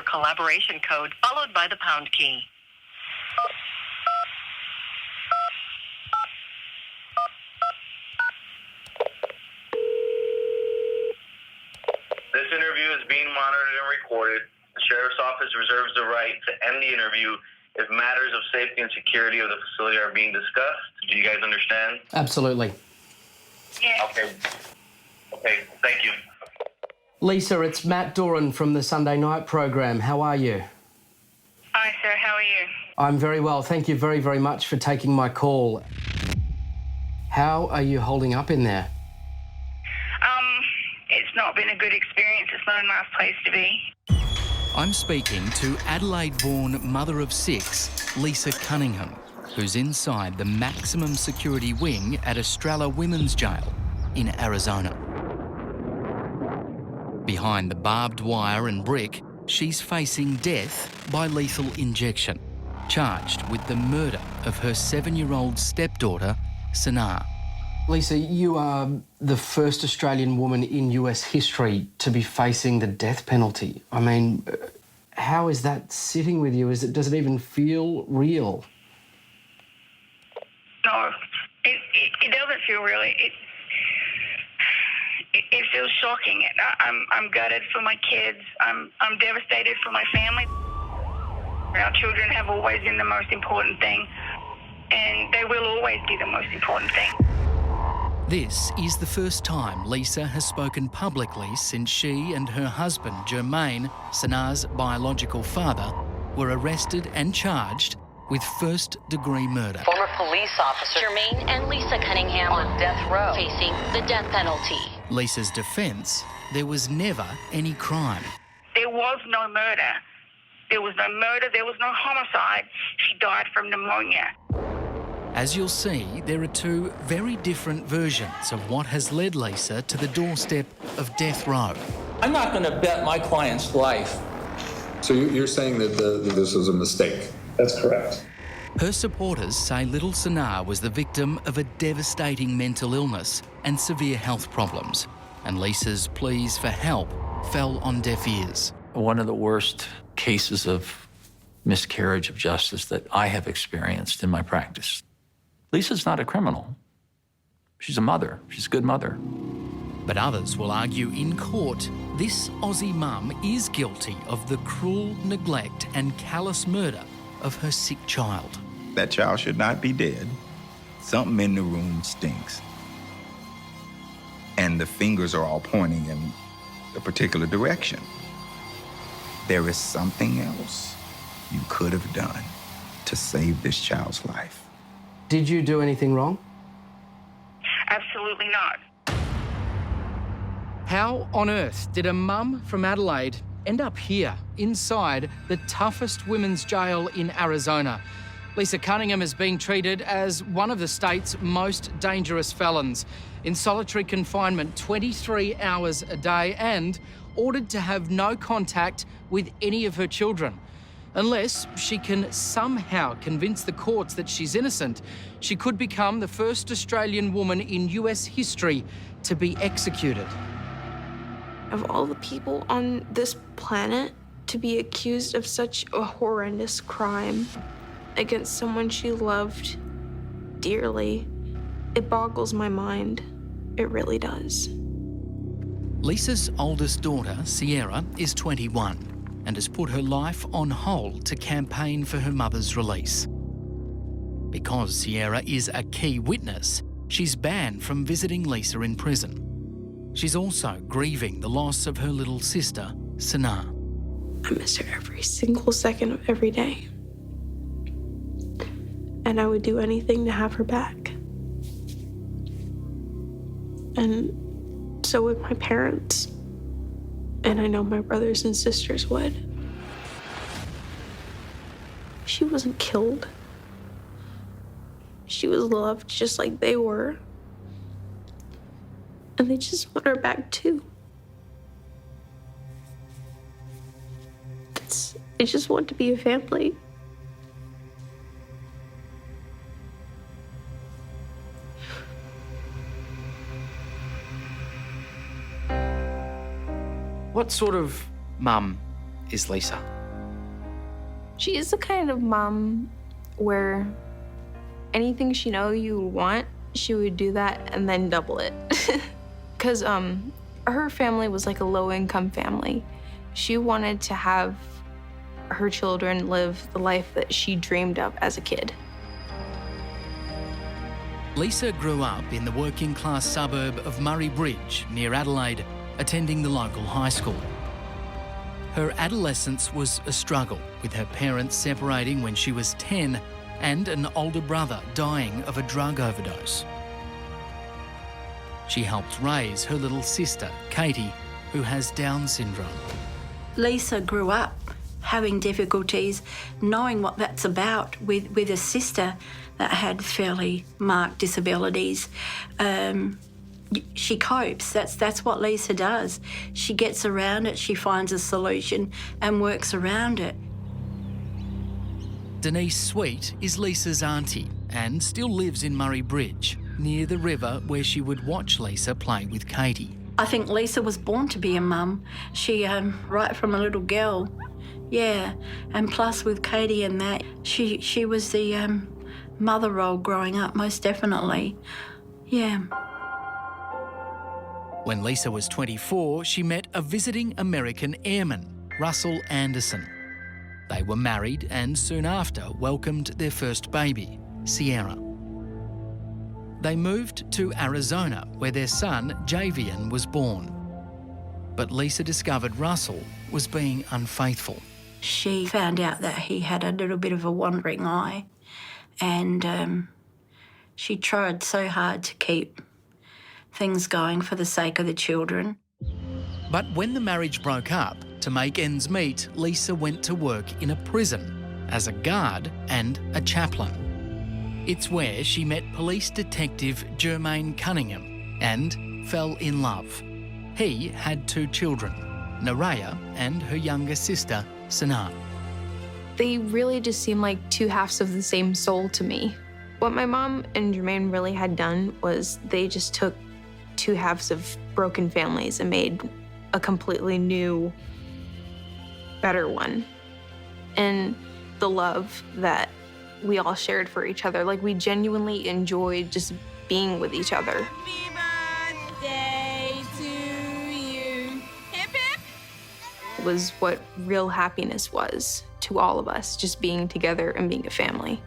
collaboration code followed by the pound key. This interview is being monitored and recorded. The Sheriff's Office reserves the right to end the interview if matters of safety and security of the facility are being discussed. Do you guys understand? Absolutely. Yeah. Okay, thank you. Lisa, it's Matt Doran from the Sunday night program. How are you? Hi, sir. How are you? I'm very well. Thank you very, very much for taking my call. How are you holding up in there? It's not been a good experience. It's not a nice place to be. I'm speaking to Adelaide-born mother of 6, Lisa Cunningham, who's inside the maximum security wing at Estrella Women's Jail in Arizona. Behind the barbed wire and brick, she's facing death by lethal injection, charged with the murder of her 7-year-old stepdaughter, Sanaa. Lisa, you are the first Australian woman in US history to be facing the death penalty. I mean, how is that sitting with you? Does it even feel real? No, it doesn't feel real. It feels shocking. I'm gutted for my kids. I'm devastated for my family. Our children have always been the most important thing, and they will always be the most important thing. This is the first time Lisa has spoken publicly since she and her husband, Jermaine, Sanaa's biological father, were arrested and charged with first-degree murder. Former police officer Jermaine and Lisa Cunningham on death row, facing the death penalty. Lisa's defence: there was never any crime. There was no murder. There was no murder. There was no homicide. She died from pneumonia. As you'll see, there are two very different versions of what has led Lisa to the doorstep of death row. I'm not going to bet my client's life. So you're saying that this was a mistake? That's correct. Her supporters say little Sanaa was the victim of a devastating mental illness and severe health problems, and Lisa's pleas for help fell on deaf ears. One of the worst cases of miscarriage of justice that I have experienced in my practice. Lisa's not a criminal. She's a mother. She's a good mother. But others will argue in court this Aussie mum is guilty of the cruel neglect and callous murder of her sick child. That child should not be dead. Something in the room stinks. And the fingers are all pointing in a particular direction. There is something else you could have done to save this child's life. Did you do anything wrong? Absolutely not. How on earth did a mum from Adelaide end up here, inside the toughest women's jail in Arizona? Lisa Cunningham is being treated as one of the state's most dangerous felons, in solitary confinement 23 hours a day and ordered to have no contact with any of her children. Unless she can somehow convince the courts that she's innocent, she could become the first Australian woman in US history to be executed. Of all the people on this planet, to be accused of such a horrendous crime against someone she loved dearly, it boggles my mind. It really does. Lisa's oldest daughter, Sierra, is 21 and has put her life on hold to campaign for her mother's release. Because Sierra is a key witness, she's banned from visiting Lisa in prison. She's also grieving the loss of her little sister, Sanaa. I miss her every single second of every day. And I would do anything to have her back. And so would my parents. And I know my brothers and sisters would. She wasn't killed. She was loved just like they were. And they just want her back too. I just want to be a family. What sort of mum is Lisa? She is the kind of mom where anything she knows you want, she would do that and then double it. Because her family was like a low-income family. She wanted to have her children live the life that she dreamed of as a kid. Lisa grew up in the working-class suburb of Murray Bridge, near Adelaide, attending the local high school. Her adolescence was a struggle, with her parents separating when she was 10 and an older brother dying of a drug overdose. She helped raise her little sister, Katie, who has Down syndrome. Lisa grew up having difficulties, knowing what that's about with a sister that had fairly marked disabilities. She copes. That's what Lisa does. She gets around it, she finds a solution and works around it. Denise Sweet is Lisa's auntie and still lives in Murray Bridge, near the river where she would watch Lisa play with Katie. I think Lisa was born to be a mum. She, right from a little girl, yeah. And plus with Katie and that, she was the mother role growing up, most definitely, yeah. When Lisa was 24, she met a visiting American airman, Russell Anderson. They were married and soon after welcomed their first baby, Sierra. They moved to Arizona, where their son, Javian, was born. But Lisa discovered Russell was being unfaithful. She found out that he had a little bit of a wandering eye, and she tried so hard to keep things going for the sake of the children. But when the marriage broke up, to make ends meet, Lisa went to work in a prison as a guard and a chaplain. It's where she met police detective Jermaine Cunningham and fell in love. He had 2 children, Nerea and her younger sister, Sanaa. They really just seemed like 2 halves of the same soul to me. What my mom and Jermaine really had done was they just took 2 halves of broken families and made a completely new, better one. And the love that we all shared for each other, like we genuinely enjoyed just being with each other. Happy birthday to you. Hip hip. Was what real happiness was to all of us, just being together and being a family.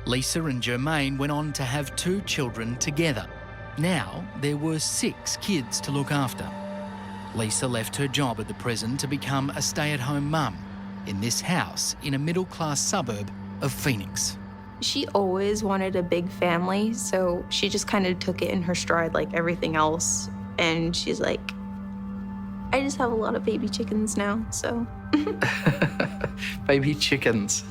Lisa and Jermaine went on to have 2 children together. Now there were 6 kids to look after. Lisa left her job at the prison to become a stay-at-home mum in this house in a middle-class suburb of Phoenix. She always wanted a big family, so she just kind of took it in her stride like everything else. And she's like, I just have a lot of baby chickens now, so. Baby chickens.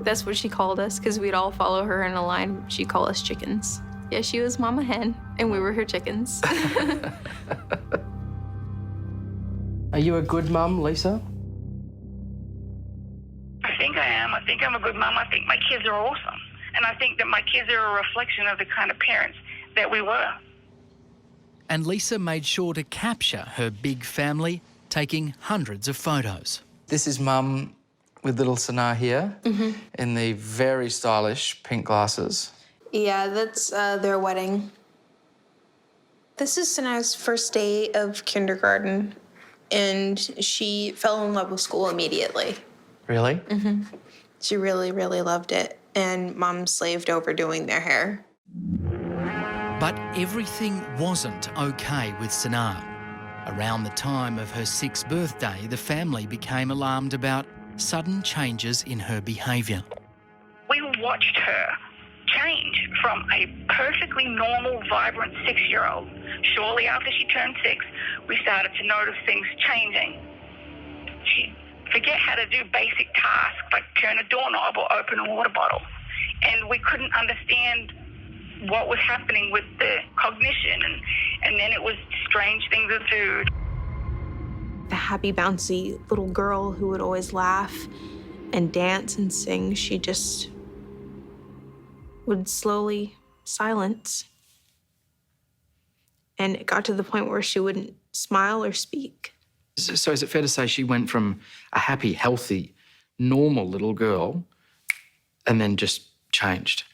That's what she called us, because we'd all follow her in a line. She'd call us chickens. Yeah, she was Mama Hen, and we were her chickens. Are you a good mum, Lisa? I think I am. I think I'm a good mum. I think my kids are awesome. And I think that my kids are a reflection of the kind of parents that we were. And Lisa made sure to capture her big family, taking hundreds of photos. This is Mum with little Sanaa here in the very stylish pink glasses. Yeah, that's their wedding. This is Sanaa's first day of kindergarten, and she fell in love with school immediately. Really? She really, really loved it, and Mom slaved over doing their hair. But everything wasn't okay with Sanaa. Around the time of her 6th birthday, the family became alarmed about sudden changes in her behaviour. We watched her change from a perfectly normal, vibrant 6-year-old. Shortly after she turned 6, we started to notice things changing. She'd forget how to do basic tasks like turn a doorknob or open a water bottle. And we couldn't understand what was happening with the cognition. And then it was strange things with food. The happy, bouncy little girl who would always laugh and dance and sing, she just would slowly silence. And it got to the point where she wouldn't smile or speak. So is it fair to say she went from a happy, healthy, normal little girl and then just changed.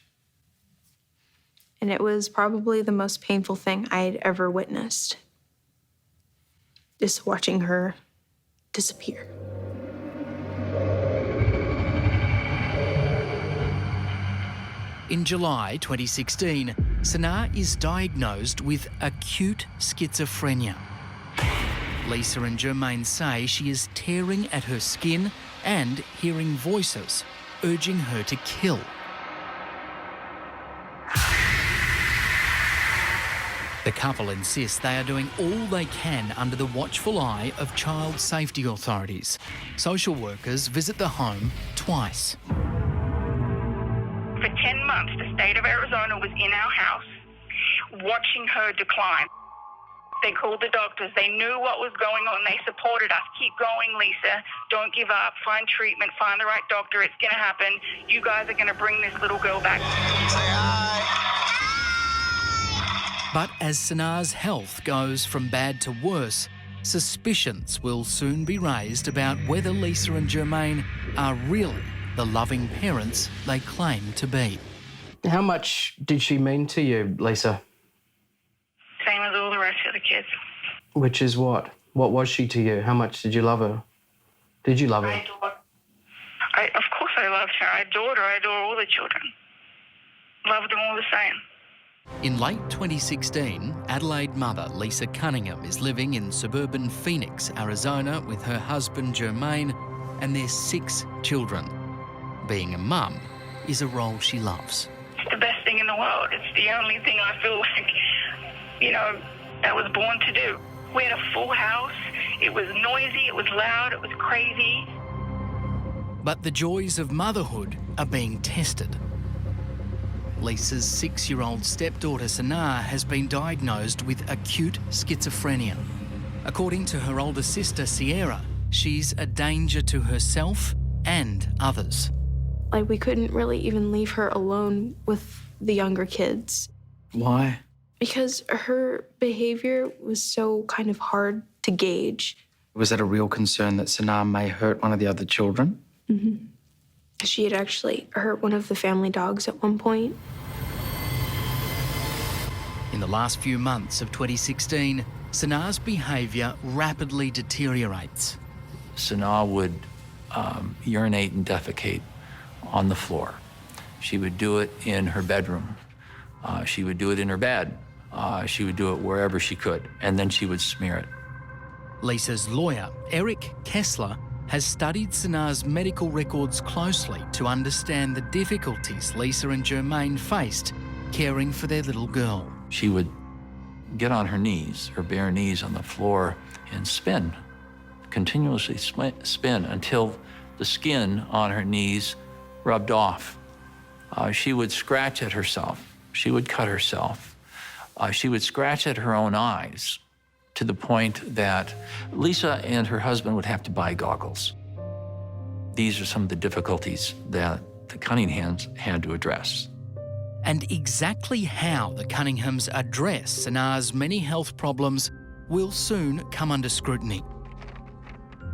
And it was probably the most painful thing I had ever witnessed. Just watching her disappear. In July 2016, Sanaa is diagnosed with acute schizophrenia. Lisa and Jermaine say she is tearing at her skin and hearing voices urging her to kill. The couple insist they are doing all they can under the watchful eye of child safety authorities. Social workers visit the home twice. For 10 months, the state of Arizona was in our house watching her decline. They called the doctors. They knew what was going on. They supported us. Keep going, Lisa. Don't give up. Find treatment. Find the right doctor. It's going to happen. You guys are going to bring this little girl back. But as Sanaa's health goes from bad to worse, suspicions will soon be raised about whether Lisa and Jermaine are really the loving parents they claim to be. How much did she mean to you, Lisa? Same as all the rest of the kids. Which is what? What was she to you? How much did you love her? Did you love her? Of course I loved her. I adored her. I adore all the children. Loved them all the same. In late 2016, Adelaide mother Lisa Cunningham is living in suburban Phoenix, Arizona with her husband Jermaine and their 6 children. Being a mum is a role she loves. It's the best thing in the world. It's the only thing I feel like, I was born to do. We had a full house. It was noisy, it was loud, it was crazy. But the joys of motherhood are being tested. Lisa's 6-year-old stepdaughter Sanaa has been diagnosed with acute schizophrenia. According to her older sister Sierra, she's a danger to herself and others. We couldn't really even leave her alone with the younger kids. Why? Because her behavior was so kind of hard to gauge. Was that a real concern that Sanaa may hurt one of the other children? Mm-hmm. She had actually hurt one of the family dogs at one point. In the last few months of 2016, Sanaa's behaviour rapidly deteriorates. Sanaa would urinate and defecate on the floor. She would do it in her bedroom. She would do it in her bed. She would do it wherever she could, and then she would smear it. Lisa's lawyer, Eric Kessler, has studied Sanaa's medical records closely to understand the difficulties Lisa and Jermaine faced caring for their little girl. She would get on her knees, her bare knees on the floor, and spin, continuously spin until the skin on her knees rubbed off. She would scratch at herself. She would cut herself. She would scratch at her own eyes to the point that Lisa and her husband would have to buy goggles. These are some of the difficulties that the Cunninghams had to address. And exactly how the Cunninghams address Sanaa's many health problems will soon come under scrutiny.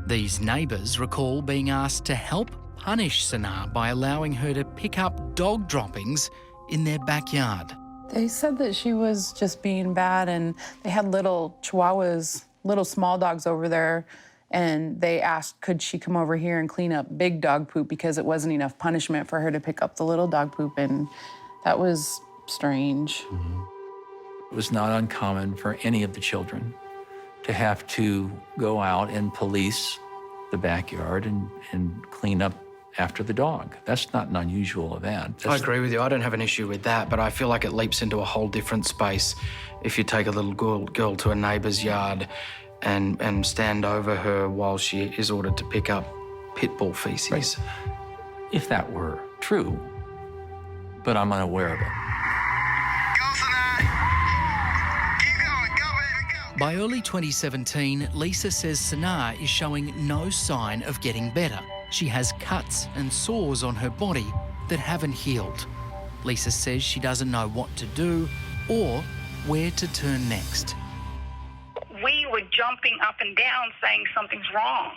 These neighbours recall being asked to help punish Sanaa by allowing her to pick up dog droppings in their backyard. They said that she was just being bad, and they had little chihuahuas, little small dogs over there, and they asked, could she come over here and clean up big dog poop because it wasn't enough punishment for her to pick up the little dog poop, and that was strange. Mm-hmm. It was not uncommon for any of the children to have to go out and police the backyard and clean up after the dog. That's not an unusual event. I agree with you. I don't have an issue with that, but I feel like it leaps into a whole different space if you take a little girl to a neighbour's yard and stand over her while she is ordered to pick up pit bull feces. Right. If that were true, but I'm unaware of it. By early 2017, Lisa says Sanaa is showing no sign of getting better. She has cuts and sores on her body that haven't healed. Lisa says she doesn't know what to do or where to turn next. We were jumping up and down saying something's wrong.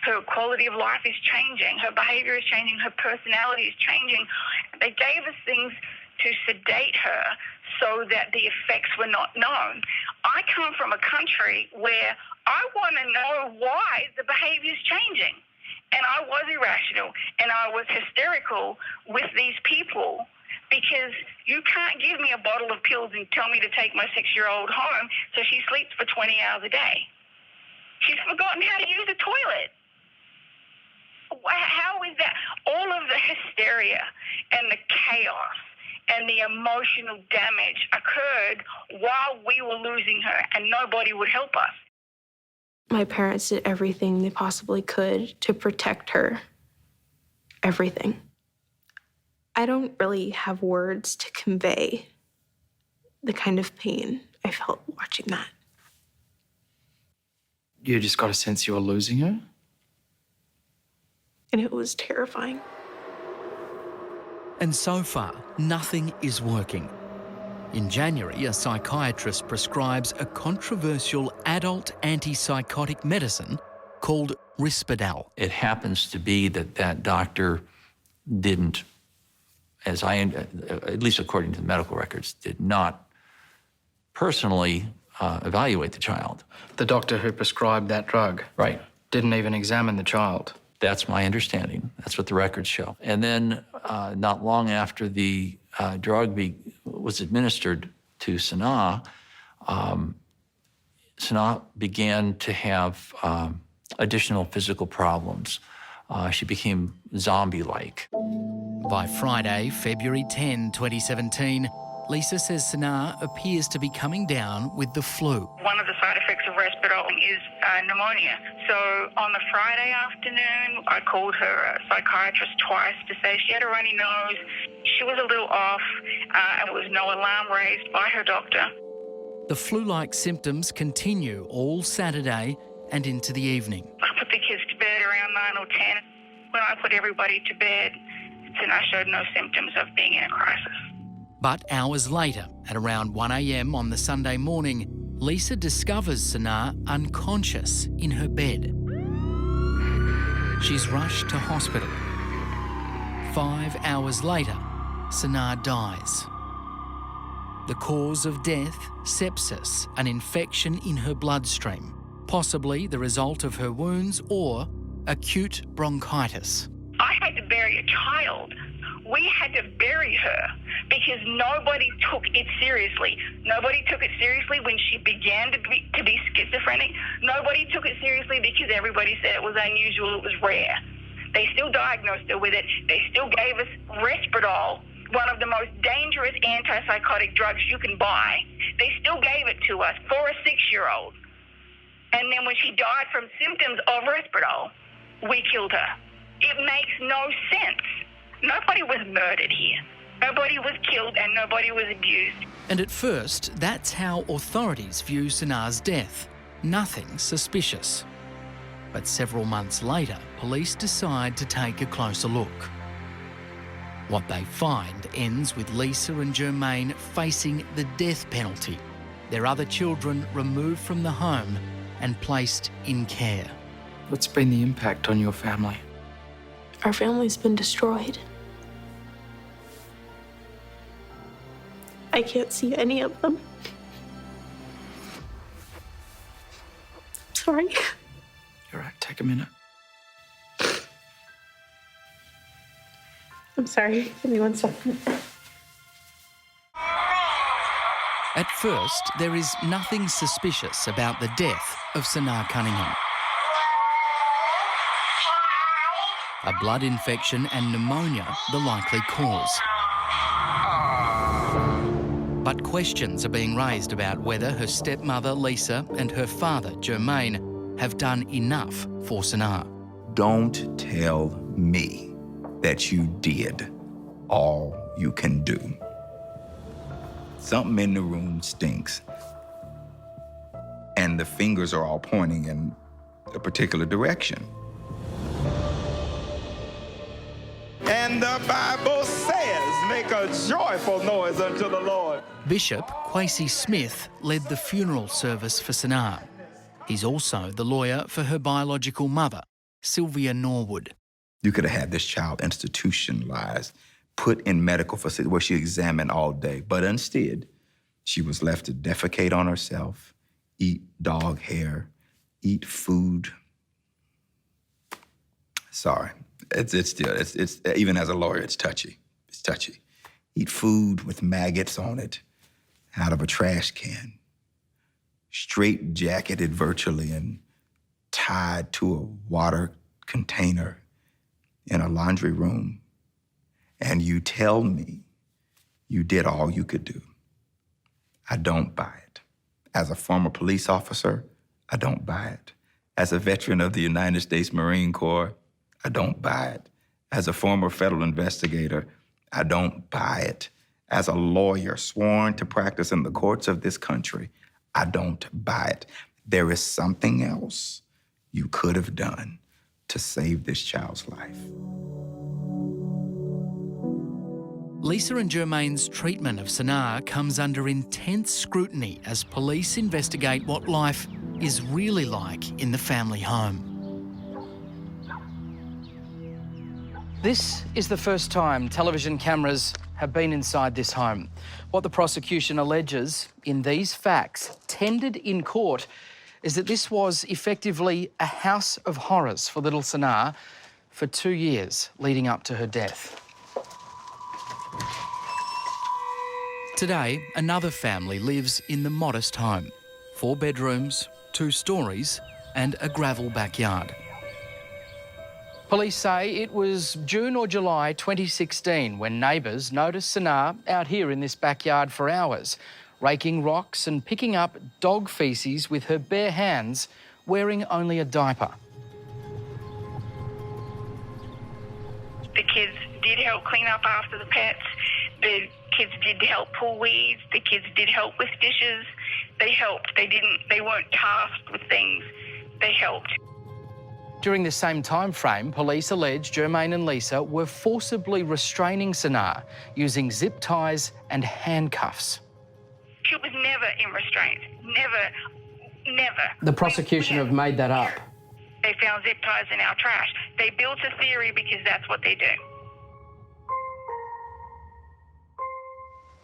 Her quality of life is changing. Her behaviour is changing. Her personality is changing. They gave us things to sedate her so that the effects were not known. I come from a country where I want to know why the behaviour is changing. And I was irrational and I was hysterical with these people because you can't give me a bottle of pills and tell me to take my 6-year-old home so she sleeps for 20 hours a day. She's forgotten how to use the toilet. How is that? All of the hysteria and the chaos and the emotional damage occurred while we were losing her and nobody would help us. My parents did everything they possibly could to protect her. Everything. I don't really have words to convey the kind of pain I felt watching that. You just got a sense you were losing her? And it was terrifying. And so far, nothing is working. In January, a psychiatrist prescribes a controversial adult antipsychotic medicine called Risperdal. It happens to be that that doctor didn't, at least according to the medical records, did not personally evaluate the child. The doctor who prescribed that drug? Right. Didn't even examine the child? That's my understanding. That's what the records show. And then not long after the drug was administered to Sanaa, Sanaa began to have additional physical problems. She became zombie-like. By Friday, February 10, 2017, Lisa says Sanaa appears to be coming down with the flu. One of the side effects of Risperdal is pneumonia. So on the Friday afternoon, I called her psychiatrist twice to say she had a runny nose, she was a little off, and there was no alarm raised by her doctor. The flu-like symptoms continue all Saturday and into the evening. I put the kids to bed around 9 or 10. When I put everybody to bed, Sanaa showed no symptoms of being in a crisis. But hours later, at around 1 a.m. on the Sunday morning, Lisa discovers Sanaa unconscious in her bed. She's rushed to hospital. 5 hours later, Sanaa dies. The cause of death, sepsis, an infection in her bloodstream, possibly the result of her wounds or acute bronchitis. I had to bury a child. We had to bury her because nobody took it seriously. Nobody took it seriously when she began to be schizophrenic. Nobody took it seriously because everybody said it was unusual, it was rare. They still diagnosed her with it. They still gave us Risperdal, one of the most dangerous antipsychotic drugs you can buy. They still gave it to us for a 6-year-old. And then when she died from symptoms of Risperdal, we killed her. It makes no sense. Nobody was murdered here. Nobody was killed and nobody was abused. And at first, that's how authorities view Sanaa's death. Nothing suspicious. But several months later, police decide to take a closer look. What they find ends with Lisa and Jermaine facing the death penalty. Their other children removed from the home and placed in care. What's been the impact on your family? Our family's been destroyed. I can't see any of them. Sorry. You're right, take a minute. I'm sorry, give me 1 second. At first, there is nothing suspicious about the death of Sanaa Cunningham. A blood infection and pneumonia the likely cause. But questions are being raised about whether her stepmother, Lisa, and her father, Jermaine, have done enough for Sanaa. Don't tell me that you did all you can do. Something in the room stinks. And the fingers are all pointing in a particular direction. And the Bible says, make a joyful noise unto the Lord. Bishop Kwesi Smith led the funeral service for Sanaa. He's also the lawyer for her biological mother, Sylvia Norwood. You could have had this child institutionalized, put in medical facility where she examined all day, but instead, she was left to defecate on herself, eat dog hair, eat food. Sorry, it's even as a lawyer, it's touchy. It's touchy. Eat food with maggots on it out of a trash can, straight jacketed virtually and tied to a water container in a laundry room. And you tell me you did all you could do. I don't buy it. As a former police officer, I don't buy it. As a veteran of the United States Marine Corps, I don't buy it. As a former federal investigator, I don't buy it. As a lawyer sworn to practice in the courts of this country, I don't buy it. There is something else you could have done to save this child's life. Lisa and Jermaine's treatment of Sanaa comes under intense scrutiny as police investigate what life is really like in the family home. This is the first time television cameras have been inside this home. What the prosecution alleges in these facts, tendered in court, is that this was effectively a house of horrors for little Sanaa for 2 years leading up to her death. Today, another family lives in the modest home. 4 bedrooms, 2 stories, and a gravel backyard. Police say it was June or July 2016 when neighbours noticed Sanaa out here in this backyard for hours, raking rocks and picking up dog faeces with her bare hands, wearing only a diaper. The kids did help clean up after the pets. The kids did help pull weeds. The kids did help with dishes. They helped. They weren't tasked with things. They helped. During the same time frame, police allege Jermaine and Lisa were forcibly restraining Sanaa using zip ties and handcuffs. She was never in restraints. Never. The prosecution have made that up. They found zip ties in our trash. They built a theory because that's what they do.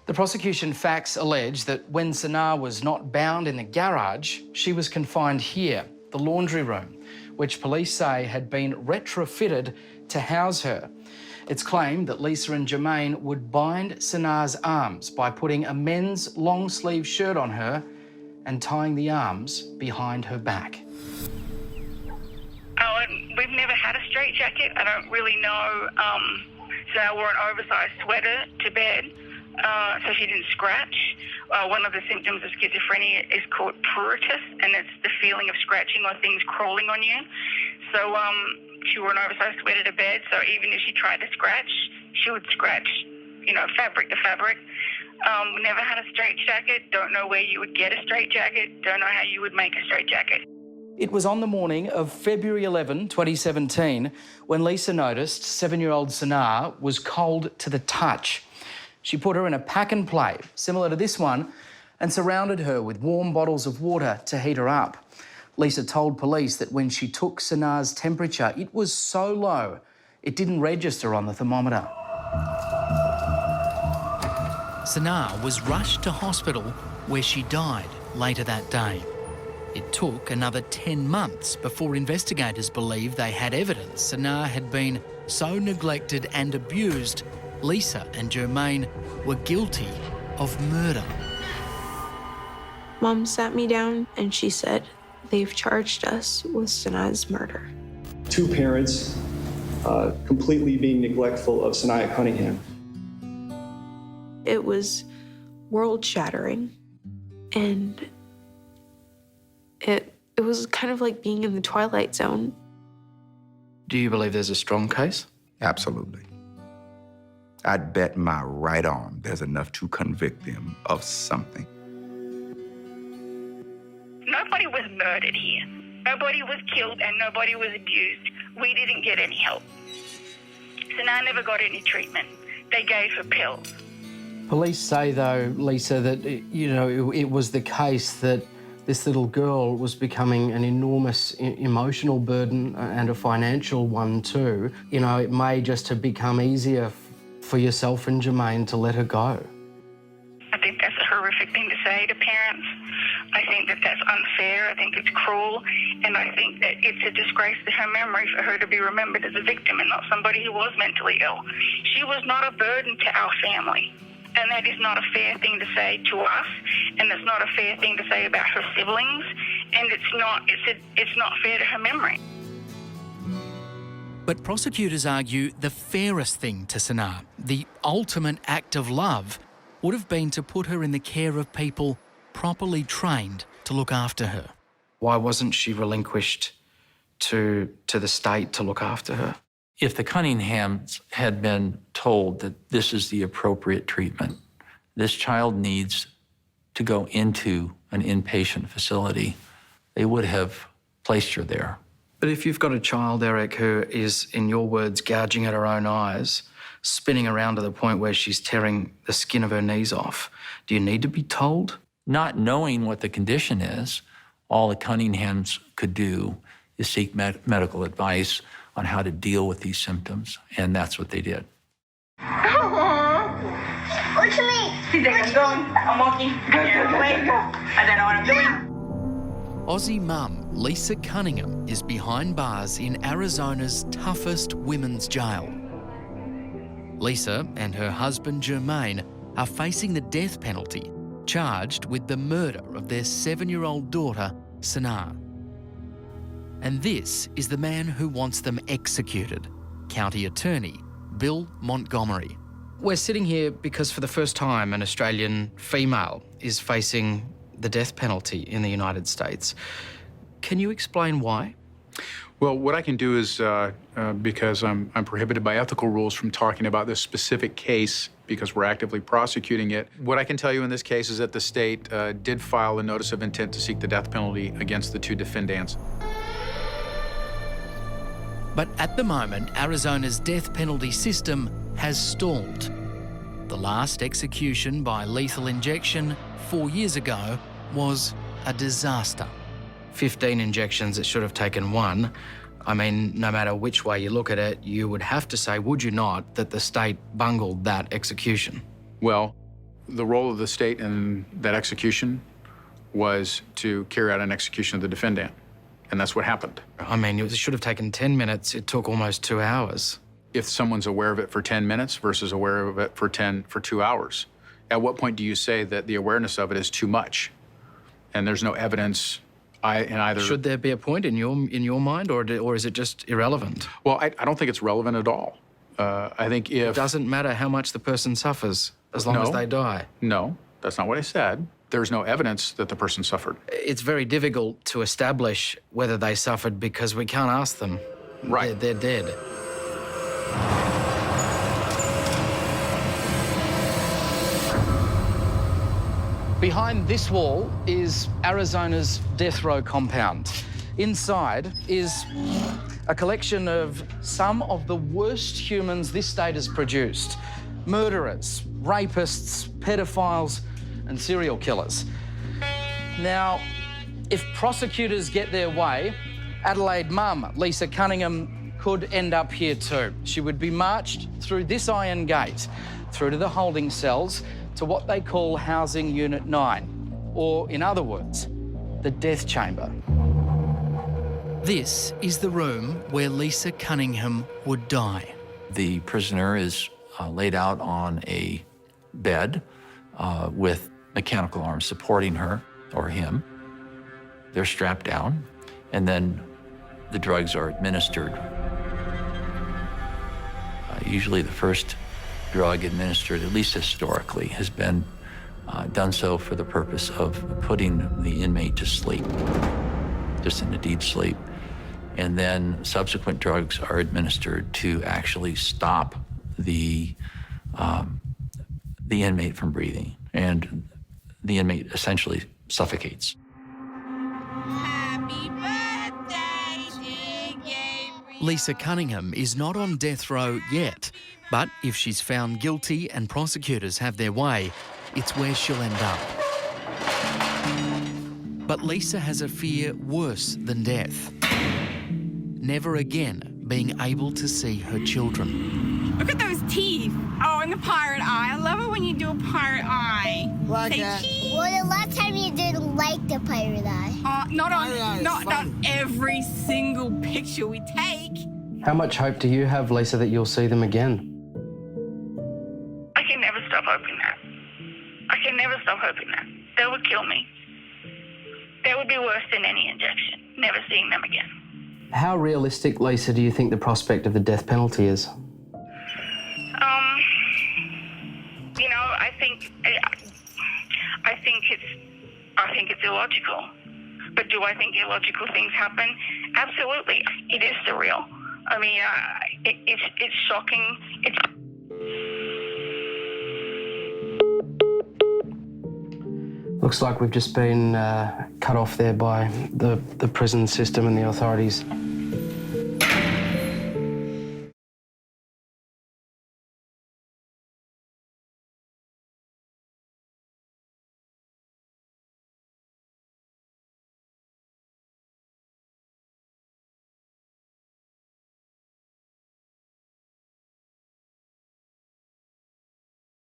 The prosecution facts allege that when Sanaa was not bound in the garage, she was confined here, the laundry room, which police say had been retrofitted to house her. It's claimed that Lisa and Jermaine would bind Sanaa's arms by putting a men's long-sleeve shirt on her and tying the arms behind her back. Oh, and we've never had a straitjacket. I don't really know. Sanaa wore an oversized sweater to bed, so she didn't scratch. One of the symptoms of schizophrenia is called pruritus, and it's the feeling of scratching or things crawling on you. So she wore an oversized sweater to bed, so even if she tried to scratch, she would scratch, fabric to fabric. We never had a straitjacket. Don't know where you would get a straitjacket. Don't know how you would make a straitjacket. It was on the morning of February 11, 2017, when Lisa noticed 7-year-old Sanaa was cold to the touch. She put her in a pack and play, similar to this one, and surrounded her with warm bottles of water to heat her up. Lisa told police that when she took Sanaa's temperature, it was so low, it didn't register on the thermometer. Sanaa was rushed to hospital where she died later that day. It took another 10 months before investigators believed they had evidence Sanaa had been so neglected and abused, Lisa and Jermaine were guilty of murder. Mom sat me down and she said, "They've charged us with Sanaa's murder." 2 parents completely being neglectful of Sanaa Cunningham. It was world-shattering, and it was kind of like being in the Twilight Zone. Do you believe there's a strong case? Absolutely. I'd bet my right arm there's enough to convict them of something. Nobody was murdered here. Nobody was killed and nobody was abused. We didn't get any help. Sanaa never got any treatment. They gave her pills. Police say, though, Lisa, that, it was the case that this little girl was becoming an enormous emotional burden and a financial one too. You know, it may just have become easier for yourself and Jermaine to let her go. I think that's a horrific thing to say to parents. I think that that's unfair. I think it's cruel. And I think that it's a disgrace to her memory for her to be remembered as a victim and not somebody who was mentally ill. She was not a burden to our family. And that is not a fair thing to say to us, and it's not a fair thing to say about her siblings, and it's not fair to her memory. But prosecutors argue the fairest thing to Sanaa, the ultimate act of love, would have been to put her in the care of people properly trained to look after her. Why wasn't she relinquished to the state to look after her? If the Cunninghams had been told that this is the appropriate treatment, this child needs to go into an inpatient facility, they would have placed her there. But if you've got a child, Eric, who is, in your words, gouging at her own eyes, spinning around to the point where she's tearing the skin of her knees off, do you need to be told? Not knowing what the condition is, all the Cunninghams could do is seek medical advice on how to deal with these symptoms, and that's what they did. Look to me. I'm going. I'm walking. I don't know what I'm doing. Aussie mum Lisa Cunningham is behind bars in Arizona's toughest women's jail. Lisa and her husband Jermaine are facing the death penalty, charged with the murder of their 7-year-old daughter, Sanaa. And this is the man who wants them executed, County Attorney Bill Montgomery. We're sitting here because for the first time an Australian female is facing the death penalty in the United States. Can you explain why? Well, what I can do is, because I'm prohibited by ethical rules from talking about this specific case because we're actively prosecuting it, what I can tell you in this case is that the state did file a notice of intent to seek the death penalty against the 2 defendants. But at the moment, Arizona's death penalty system has stalled. The last execution by lethal injection 4 years ago was a disaster. 15 injections, it should have taken 1. I mean, no matter which way you look at it, you would have to say, would you not, that the state bungled that execution? Well, the role of the state in that execution was to carry out an execution of the defendant. And that's what happened. I mean, it should have taken 10 minutes. It took almost 2 hours. If someone's aware of it for 10 minutes versus aware of it for 2 hours, at what point do you say that the awareness of it is too much? And there's no evidence in either. Should there be a point in your mind, or is it just irrelevant? Well, I don't think it's relevant at all. I think if... It doesn't matter how much the person suffers, as long as they die. No, that's not what I said. There's no evidence that the person suffered. It's very difficult to establish whether they suffered because we can't ask them. Right. They're dead. Behind this wall is Arizona's death row compound. Inside is a collection of some of the worst humans this state has produced. Murderers, rapists, pedophiles, and serial killers. Now, if prosecutors get their way, Adelaide mum, Lisa Cunningham, could end up here too. She would be marched through this iron gate, through to the holding cells, to what they call Housing Unit 9, or in other words, the death chamber. This is the room where Lisa Cunningham would die. The prisoner is laid out on a bed with mechanical arms supporting her or him. They're strapped down, and then the drugs are administered. Usually the first drug administered, at least historically, has been done so for the purpose of putting the inmate to sleep, just in a deep sleep. And then subsequent drugs are administered to actually stop the inmate from breathing, and the inmate essentially suffocates. Lisa Cunningham is not on death row yet, but if she's found guilty and prosecutors have their way, it's where she'll end up. But Lisa has a fear worse than death. Never again being able to see her children. Look at those teeth. Oh, and the pirate eye. I love it when you do a pirate eye. Like that. Well, the last time you didn't like the pirate eye. Not every single picture we take. How much hope do you have, Lisa, that you'll see them again? I can never stop hoping that. I can never stop hoping that. That would kill me. That would be worse than any injection, never seeing them again. How realistic, Lisa, do you think the prospect of the death penalty is? You know, I think it's illogical. But do I think illogical things happen? Absolutely. It is surreal. I mean, it's shocking. Looks like we've just been cut off there by the prison system and the authorities.